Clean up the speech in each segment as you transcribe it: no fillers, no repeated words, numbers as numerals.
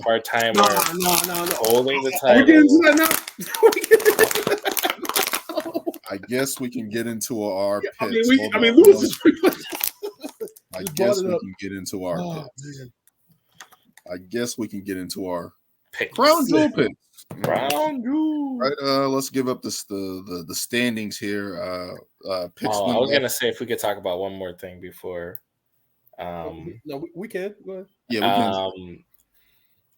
part-timer No. holding the Are we getting into title. that now? I guess we can get into our picks. I mean, Lewis is pretty much. I just guess brought it we up. can get into our Oh, picks. man. I guess we can get into our Picks. crown jewel picks. Crown jewel. Right, let's give up the standings here. Picks. I was gonna say if we could talk about one more thing before. No, we can. Go ahead. Yeah, we can.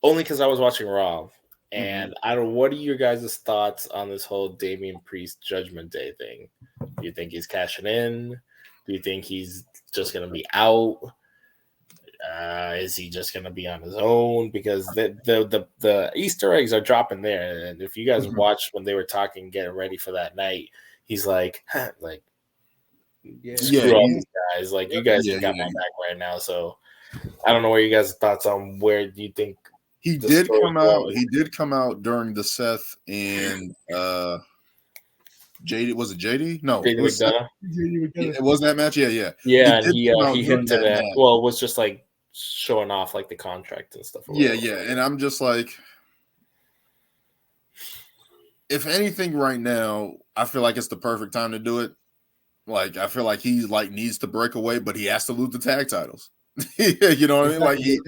Only because I was watching Raw, and I don't. What are your guys' thoughts on this whole Damian Priest Judgment Day thing? Do you think he's cashing in? Do you think he's just gonna be out? Is he just gonna be on his own? Because the Easter eggs are dropping there, and if you guys watched when they were talking, getting ready for that night, he's like, screw all these guys. Like, you guys got my back right now. So I don't know what you guys' thoughts on where do you think he did come out. He did come out during the Seth and JD. Was it JD? No, JD it was McDonough. It was that match. Yeah. And he hinted at. Well, it was just like showing off like the contract and stuff. Yeah. And I'm just like, if anything, right now, I feel like it's the perfect time to do it. Like, I feel like he needs to break away, but he has to lose the tag titles. You know what I mean?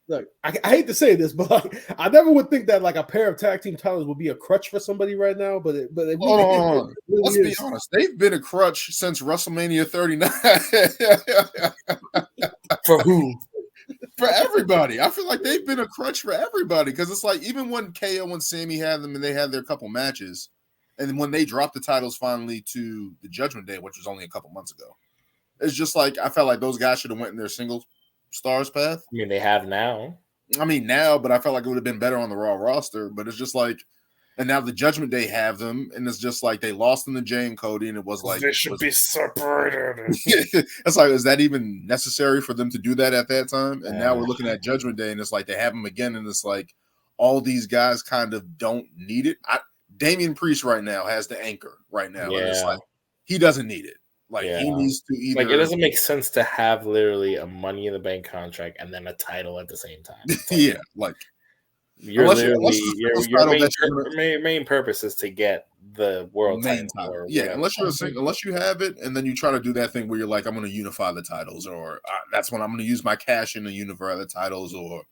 Look, I hate to say this, but like, I never would think that like a pair of tag team titles would be a crutch for somebody right now. But let's be honest, they've been a crutch since WrestleMania 39. For who? For everybody. I feel like they've been a crutch for everybody because it's like even when KO and Sammy had them and they had their couple matches, and then when they dropped the titles finally to the Judgment Day, which was only a couple months ago, it's just like I felt like those guys should have went in their single stars path. I mean, they have now. But I felt like it would have been better on the Raw roster. But it's just like, and now the Judgment Day have them, and it's just like they lost in the Jay and Cody, and it was like they should be separated. It's like, is that even necessary for them to do that at that time? And now we're looking at Judgment Day, and it's like they have them again, and it's like all these guys kind of don't need it. Damian Priest right now has the anchor right now, and it's like he doesn't need it. Like he needs to either. Like, it doesn't make sense to have literally a Money in the Bank contract and then a title at the same time. Like your main purpose is to get the world main title. Unless you have it, and then you try to do that thing where you're like, I'm going to unify the titles, or that's when I'm going to use my cash in to unify the titles, or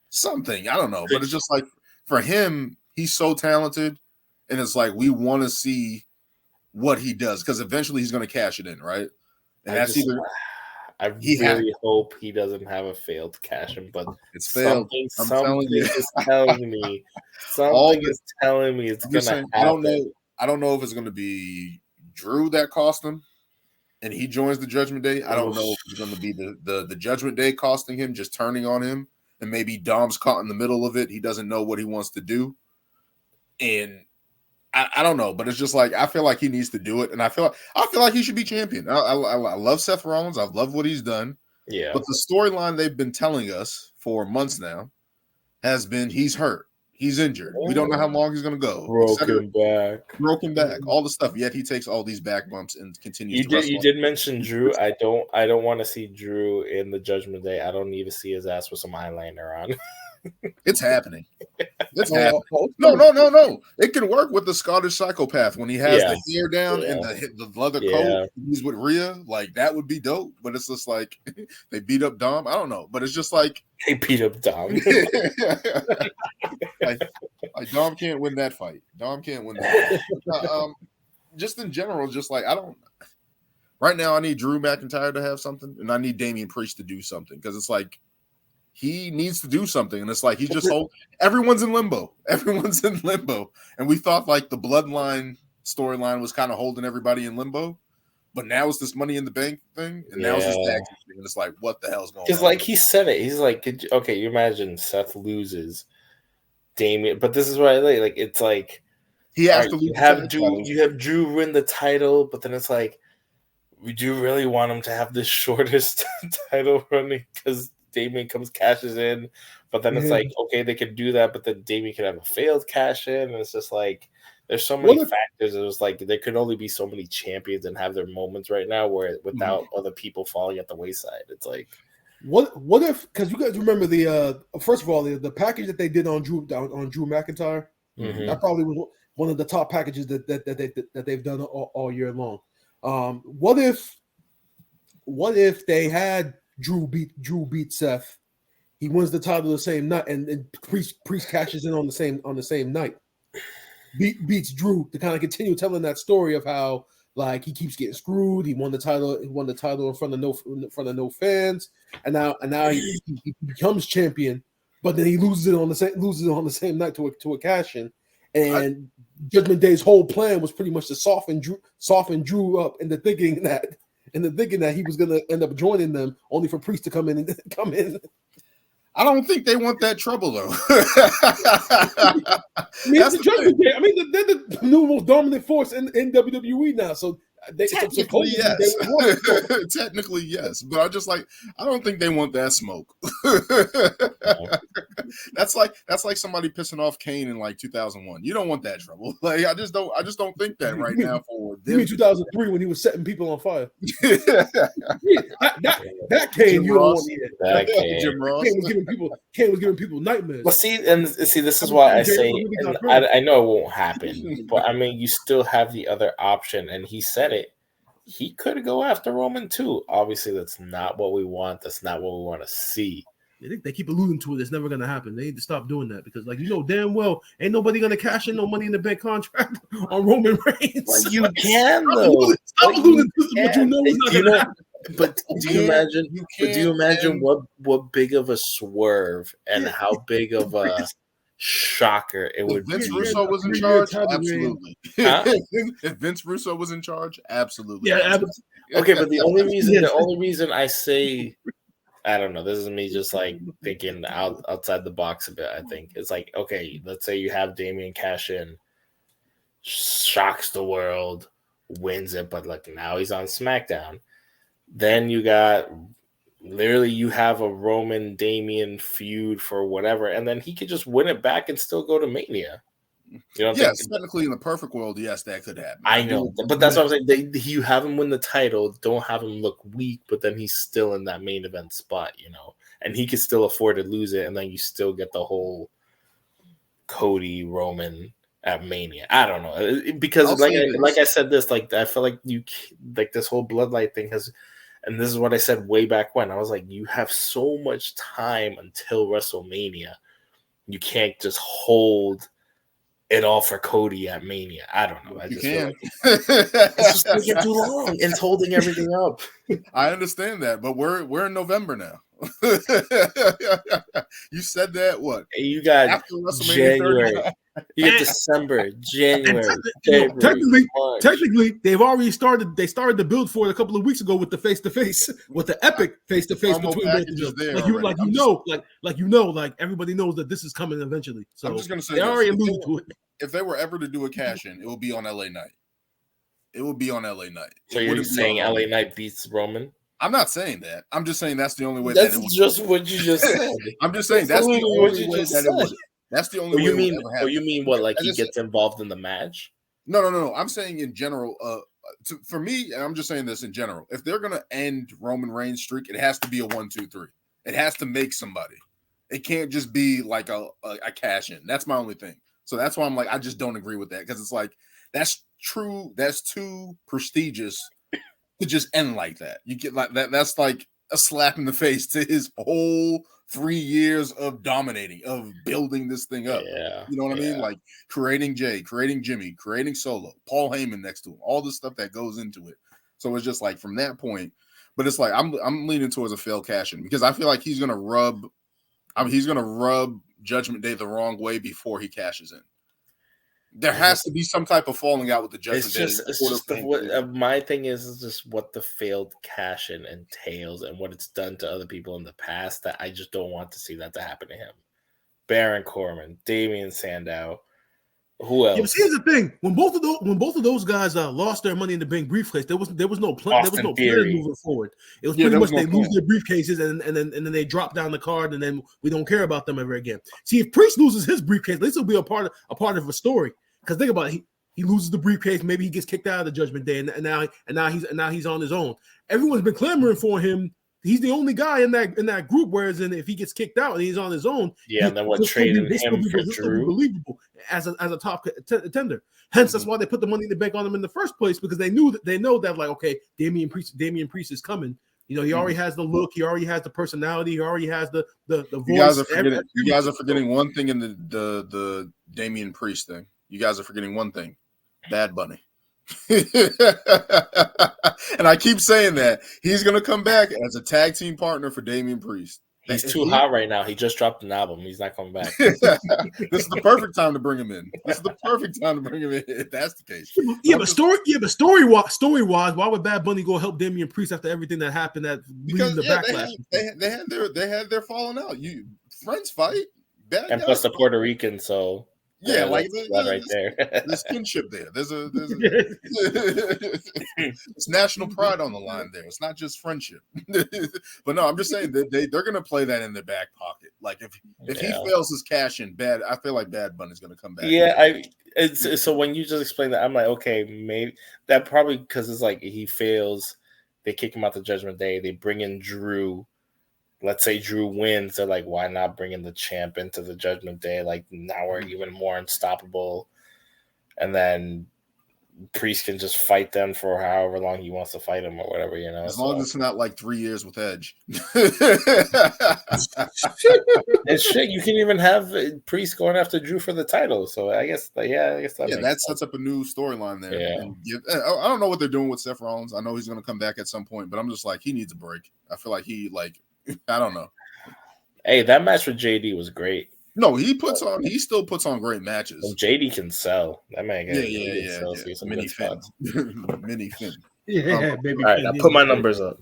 something. I don't know, but it's just like for him, he's so talented, and it's like we want to see what he does because eventually he's going to cash it in, right? And I really hope he doesn't have a failed cash in, but it's failed. Something is telling me it's going to happen. I don't know if it's going to be Drew that cost him, and he joins the Judgment Day. I don't know if it's going to be the Judgment Day costing him, just turning on him, and maybe Dom's caught in the middle of it. He doesn't know what he wants to do, and I don't know, but it's just like I feel like he needs to do it, and I feel like he should be champion. I love Seth Rollins. I love what he's done. Yeah, but the storyline they've been telling us for months now has been he's hurt, he's injured. We don't know how long he's going to go. Broken back, all the stuff. Yet he takes all these back bumps and continues. You did mention Drew. I don't want to see Drew in the Judgment Day. I don't need to see his ass with some eyeliner on. It's happening. It's happening. No. It can work with the Scottish Psychopath when he has the hair down and the leather coat. He's with Rhea. Like, that would be dope. But it's just like they beat up Dom. I don't know. But it's just like they beat up Dom. like Dom can't win that fight. Just in general, just like I don't. Right now, I need Drew McIntyre to have something, and I need Damian Priest to do something because it's like. He needs to do something, and it's like he's just everyone's in limbo. And we thought like the Bloodline storyline was kind of holding everybody in limbo, but now it's this Money in the Bank thing, and now it's this tag team thing, and it's like, what the hell's going on? Because like he said it, he's like, okay, you imagine Seth loses, Damian, but this is what I like it's like he has to lose. You have Drew win the title, but then it's like, we do really want him to have the shortest title running because. Damian cashes in, but then it's like, okay, they could do that, but then Damian could have a failed cash in, and it's just like there's so many factors. It was like there could only be so many champions and have their moments right now where without other people falling at the wayside. It's like What if, because you guys remember the first of all the package that they did on Drew McIntyre, that probably was one of the top packages that they've done all year long. What if they had Drew beat Seth, he wins the title the same night, and Priest cashes in on the same night, beats Drew to kind of continue telling that story of how like he keeps getting screwed. He won the title in front of no fans, and now he becomes champion, but then he loses it on the same night to a cash in. And Judgment Day's whole plan was pretty much to soften Drew up into thinking that he was going to end up joining them, only for Priest to come in. I don't think they want that trouble though. They're the new most dominant force in WWE now. So technically yes. Technically yes, but I don't think they want that smoke. That's like somebody pissing off Kane in like 2001. You don't want that trouble. Like I just don't think that right now for them. You mean 2003 when he was setting people on fire? that Kane, you don't want to hear. That Kane. Jim Ross. Kane was giving people nightmares. But see, this is why I say, and I know it won't happen, but I mean, you still have the other option, and he said it. He could go after Roman too. Obviously, that's not what we want. That's not what we want to see. They keep alluding to it. It's never going to happen. They need to stop doing that because, like, damn well, ain't nobody going to cash in no Money in the Bank contract on Roman Reigns. Well, you can though. Stop alluding to it, but you know it's not going to happen. But do you imagine what big of a swerve and how big of a shocker it would be? Vince Russo was in charge, absolutely. Huh? If Vince Russo was in charge, absolutely. Yeah. Okay, but the only reason I say, I don't know, this is me just like thinking outside the box a bit. I think it's like, okay, let's say you have Damian cash in, shocks the world, wins it, but like now he's on SmackDown. Then you got literally you have a Roman Damian feud for whatever, and then he could just win it back and still go to Mania. You know, yes, technically in the perfect world, yes, that could happen. I know, but that's what I'm saying. You have him win the title, don't have him look weak, but then he's still in that main event spot, you know, and he could still afford to lose it, and then you still get the whole Cody Roman at Mania. I don't know, because like I said this, like I feel like this whole bloodline thing has. And this is what I said way back when. I was like, you have so much time until WrestleMania. You can't just hold it all for Cody at Mania. I don't know. I just feel like it's just taking too long. It's holding everything up. I understand that, but we're in November now. You said that what? You got after January. You get December, January, February, technically, they've already started. They started the build for it a couple of weeks ago with the face-to-face, with the epic face-to-face between both of them. Like everybody knows that this is coming eventually. So I'm just gonna say they already alluded to it. If they were ever to do a cash-in, it will be on LA Knight. It will be on LA Knight. So you're saying LA Knight beats Roman? I'm not saying that. I'm just saying that's the only way. That's just what you just said. I'm just saying that's the only way that it would. That's the only way. You mean what? Like he gets involved in the match? No. I'm saying in general. For me, and I'm just saying this in general. If they're gonna end Roman Reigns' streak, it has to be a 1, 2, 3. It has to make somebody. It can't just be like a cash in. That's my only thing. So that's why I'm like, I just don't agree with that because it's like that's true. That's too prestigious to just end like that. You get like that. That's like a slap in the face to his whole 3 years of dominating, of building this thing up. Yeah, you know what I mean? Like creating Jay, creating Jimmy, creating Solo, Paul Heyman next to him, all the stuff that goes into it. So it's just like from that point, but it's like I'm leaning towards a failed cash in because I feel like he's gonna rub Judgment Day the wrong way before he cashes in. There has to be some type of falling out with the Judgment Day. My thing is just what the failed cash in entails and what it's done to other people in the past that I just don't want to see that to happen to him. Baron Corbin, Damian Sandow, who else? Yeah, see, here's the thing: when both of those guys lost their Money in the Bank briefcase, there was no plan. There was no plan moving forward. It was pretty much they lose their briefcases and then they drop down the card and then we don't care about them ever again. See, if Priest loses his briefcase, at least it'll be a part of a story. Because think about it, he loses the briefcase. Maybe he gets kicked out of the Judgment Day, and now he's on his own. Everyone's been clamoring for him he's the only guy in that group. Whereas if he gets kicked out and he's on his own, and then what trading him for Drew? Believable as a top contender. Hence, that's why they put the money in the bank on him in the first place, because they know that like, okay, Damian Priest is coming. You know, he already has the look, he already has the personality, he already has the voice. You guys are forgetting one thing in the Damian Priest thing. You guys are forgetting one thing: Bad Bunny. And I keep saying that he's gonna come back as a tag team partner for Damian Priest. He's too hot right now. He just dropped an album. He's not coming back. This is the perfect time to bring him in. This is the perfect time to bring him in. If that's the case. Story wise, why would Bad Bunny go help Damian Priest after everything that happened? Because backlash. They had their falling out. Friends fight. And plus the Puerto Rican, so. Yeah, like right there. There's kinship there. There's it's national pride on the line there. It's not just friendship. But no, I'm just saying that they're gonna play that in their back pocket. Like if he fails his cash in, I feel like Bad Bunny's gonna come back. Yeah, so when you just explained that, I'm like, okay, maybe that probably because it's like he fails, they kick him out the Judgment Day, they bring in Drew. Let's say Drew wins, they're like, why not bring in the champ into the Judgment Day? Like, now we're even more unstoppable. And then Priest can just fight them for however long he wants to fight him or whatever, you know. As long as it's not like 3 years with Edge. And shit, you can even have Priest going after Drew for the title. So I guess that sets up a new storyline there. Yeah. And I don't know what they're doing with Seth Rollins. I know he's going to come back at some point, but I'm just like, he needs a break. I feel like I don't know. Hey, that match with JD was great. No, he still puts on great matches. Well, JD can sell. That man can sell. Mini Finn. Mini Finn. Yeah, baby. All right, I put my numbers up.